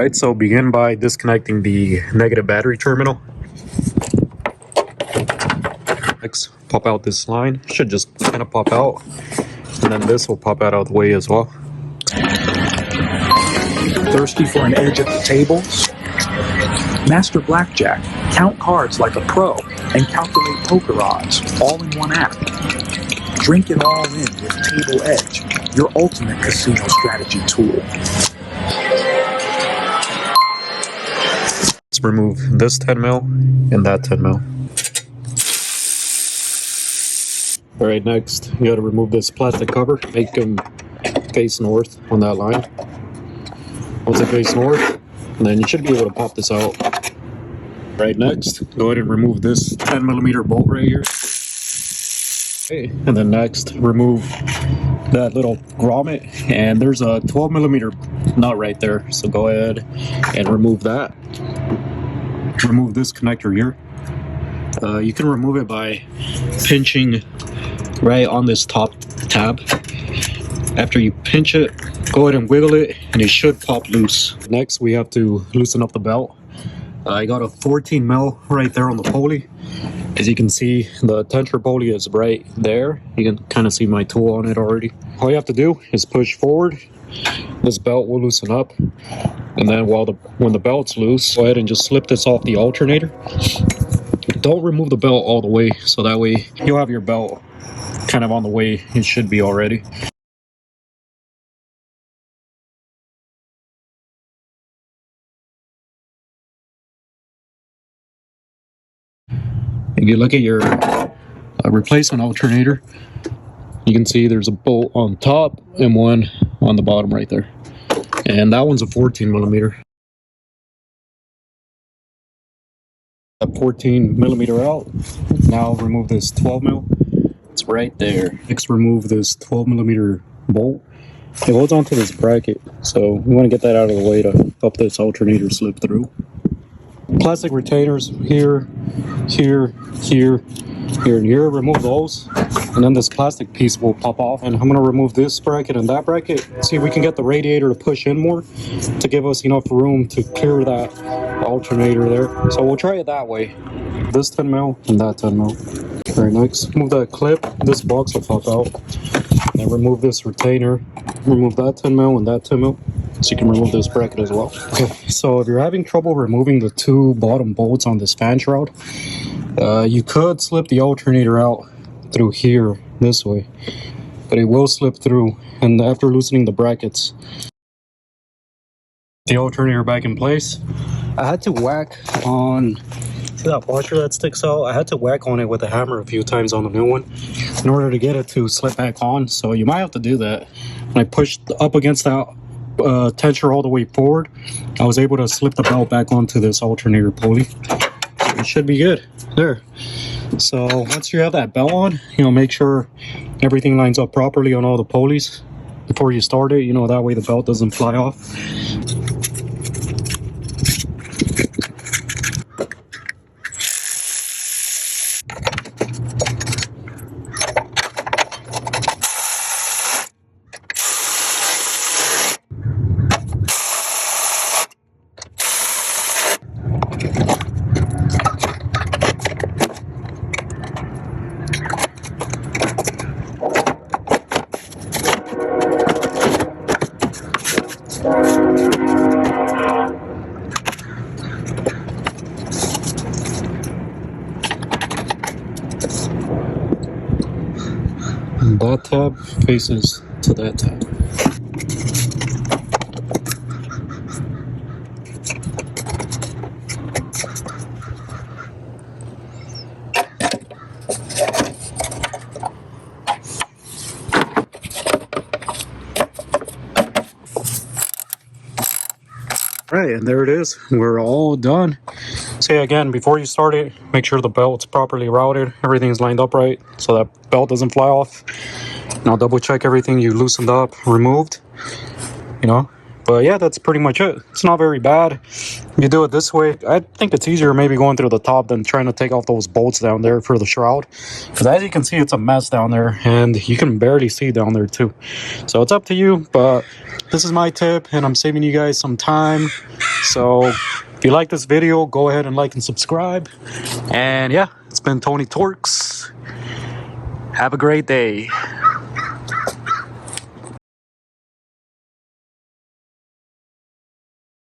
Alright, so begin by disconnecting the negative battery terminal. Next, pop out this line. Should just kind of pop out. And then this will pop out of the way as well. Thirsty for an edge at the tables? Master Blackjack, count cards like a pro, and calculate poker odds, all in one app. Drink it all in with Table Edge, your ultimate casino strategy tool. Let's remove this 10 mil and that 10 mil. Alright, next, you gotta remove this plastic cover. Make them face north on that line. Once they face north, and then you should be able to pop this out. Right, next, go ahead and remove this 10mm bolt right here. Okay, and then next, remove that little grommet, and there's a 12mm nut right there. So go ahead and remove that. Remove this connector here. You can remove it by pinching right on this top tab. After you pinch it, go ahead and wiggle it, and it should pop loose. Next, we have to loosen up the belt. I got a 14 mil right there on the pulley. As you can see, the tensioner pulley is right there. You can kind of see my tool on it already. All you have to do is push forward. This belt will loosen up, and then when the belt's loose, go ahead and just slip this off the alternator. Don't remove the belt all the way, so that way you'll have your belt kind of on the way it should be already. If you look at your replacement alternator, you can see there's a bolt on top and one on the bottom right there. And that one's a 14mm. A 14mm out. Now remove this 12mm. It's right there. Next, remove this 12mm bolt. It holds onto this bracket, so we want to get that out of the way to help this alternator slip through. Plastic retainers here, here, here, here, and here. Remove those, and then this plastic piece will pop off. And I'm going to remove this bracket and that bracket. See if we can get the radiator to push in more to give us enough room to clear that alternator there. So we'll try it that way. This 10 mil and that 10 mil. Alright, next, move that clip. This box will pop out. And then remove this retainer. Remove that 10 mil and that 10 mil. So you can remove this bracket as well. Okay, so if you're having trouble removing the two bottom bolts on this fan shroud, you could slip the alternator out through here this way, but it will slip through. And after loosening the brackets, the alternator back in place. I had to whack on, see that washer that sticks out? I had to whack on it with a hammer a few times on the new one in order to get it to slip back on. So you might have to do that. When I pushed up against that tensioner all the way forward, I was able to slip the belt back onto this alternator pulley. It should be good there. So once you have that belt on, make sure everything lines up properly on all the pulleys before you start it. That way the belt doesn't fly off. That tab faces to that tab. Right, and there it is. We're all done. So again, before you start it, make sure the belt's properly routed, everything's lined up right, so that belt doesn't fly off. Now double check everything you loosened up, removed, But yeah, that's pretty much it. It's not very bad. If you do it this way, I think it's easier maybe going through the top than trying to take off those bolts down there for the shroud. Because as you can see, it's a mess down there, and you can barely see down there too. So it's up to you, but this is my tip, and I'm saving you guys some time So if you like this video, go ahead and like and subscribe. And yeah, it's been Tony Torques. Have a great day.